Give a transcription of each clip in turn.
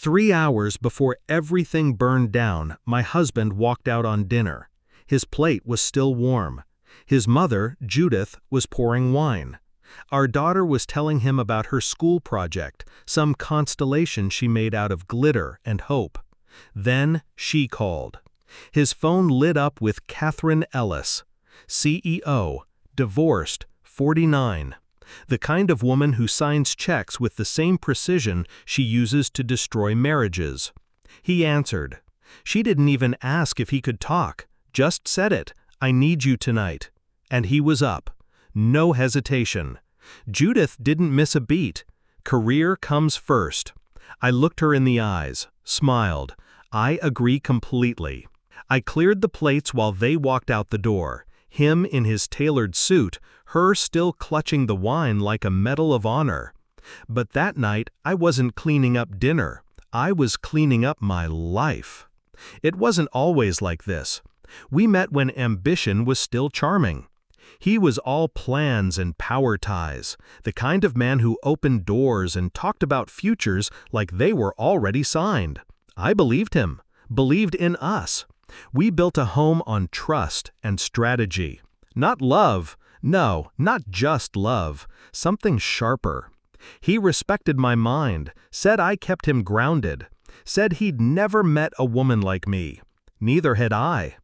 3 hours before everything burned down, my husband walked out on dinner. His plate was still warm. His mother, Judith, was pouring wine. Our daughter was telling him about her school project, some constellation she made out of glitter and hope. Then she called. His phone lit up with Catherine Ellis, CEO, divorced, 49. The kind of woman who signs checks with the same precision she uses to destroy marriages. He answered. She didn't even ask if he could talk, just said it, "I need you tonight." And he was up. No hesitation. Judith didn't miss a beat. Career comes first. I looked her in the eyes, smiled. I agree completely. I cleared the plates while they walked out the door. Him in his tailored suit, her still clutching the wine like a medal of honor. But that night, I wasn't cleaning up dinner. I was cleaning up my life. It wasn't always like this. We met when ambition was still charming. He was all plans and power ties, the kind of man who opened doors and talked about futures like they were already signed. I believed him, believed in us. We built a home on trust and strategy. Not love. No, not just love. Something sharper. He respected my mind, said I kept him grounded, said he'd never met a woman like me. Neither had I.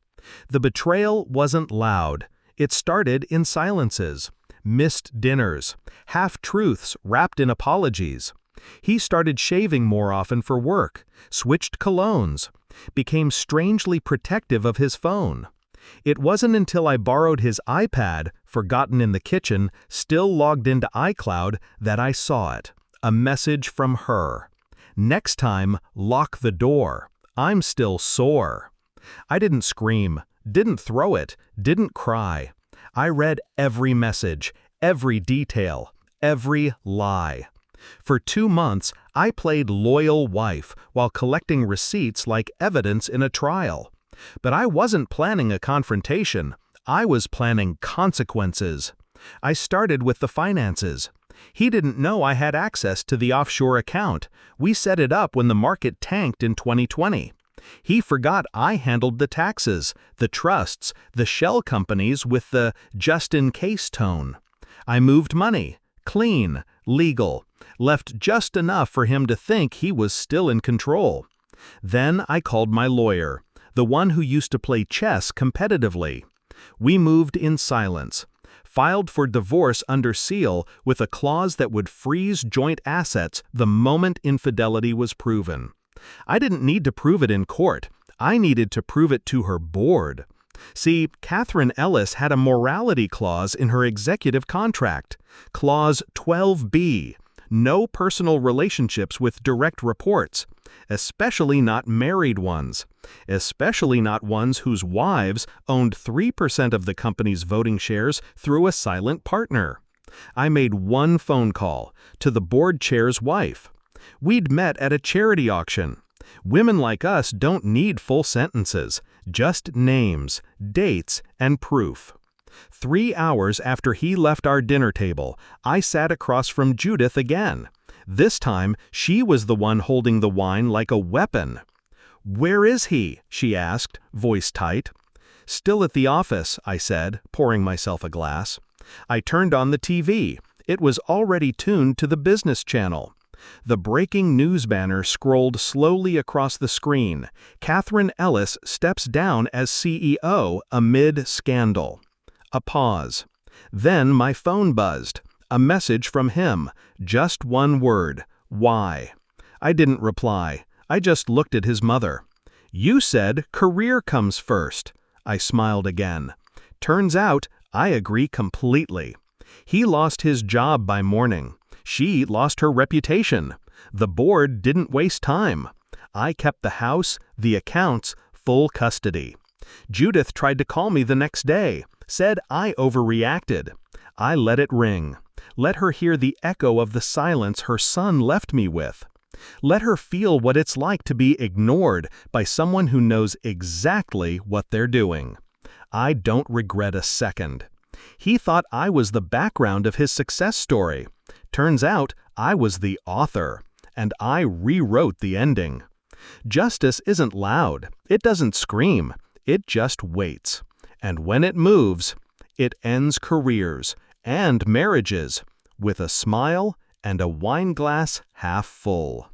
The betrayal wasn't loud. It started in silences, missed dinners, half-truths wrapped in apologies. He started shaving more often for work, switched colognes, became strangely protective of his phone. It wasn't until I borrowed his iPad, forgotten in the kitchen, still logged into iCloud, that I saw it. A message from her. Next time, lock the door. I'm still sore. I didn't scream, didn't throw it, didn't cry. I read every message, every detail, every lie. For 2 months, I played loyal wife while collecting receipts like evidence in a trial. But I wasn't planning a confrontation. I was planning consequences. I started with the finances. He didn't know I had access to the offshore account. We set it up when the market tanked in 2020. He forgot I handled the taxes, the trusts, the shell companies with the just-in-case tone. I moved money, clean, legal, left just enough for him to think he was still in control. Then I called my lawyer, the one who used to play chess competitively. We moved in silence, filed for divorce under seal with a clause that would freeze joint assets the moment infidelity was proven. I didn't need to prove it in court. I needed to prove it to her board. See, Catherine Ellis had a morality clause in her executive contract. Clause 12B. No personal relationships with direct reports, especially not married ones, especially not ones whose wives owned 3% of the company's voting shares through a silent partner. I made one phone call to the board chair's wife. We'd met at a charity auction. Women like us don't need full sentences, just names, dates, and proof. 3 hours after he left our dinner table, I sat across from Judith again. This time, she was the one holding the wine like a weapon. "Where is he?" she asked, voice tight. "Still at the office," I said, pouring myself a glass. I turned on the TV. It was already tuned to the business channel. The breaking news banner scrolled slowly across the screen. Catherine Ellis steps down as CEO amid scandal. A pause. Then my phone buzzed. A message from him. Just one word. Why? I didn't reply. I just looked at his mother. "You said career comes first." I smiled again. Turns out, I agree completely. He lost his job by morning. She lost her reputation. The board didn't waste time. I kept the house, the accounts, full custody. Judith tried to call me the next day, said I overreacted. I let it ring. Let her hear the echo of the silence her son left me with. Let her feel what it's like to be ignored by someone who knows exactly what they're doing. I don't regret a second. He thought I was the background of his success story. Turns out, I was the author. and I rewrote the ending. Justice isn't loud, it doesn't scream, it just waits. And when it moves, it ends careers and marriages with a smile and a wine glass half full.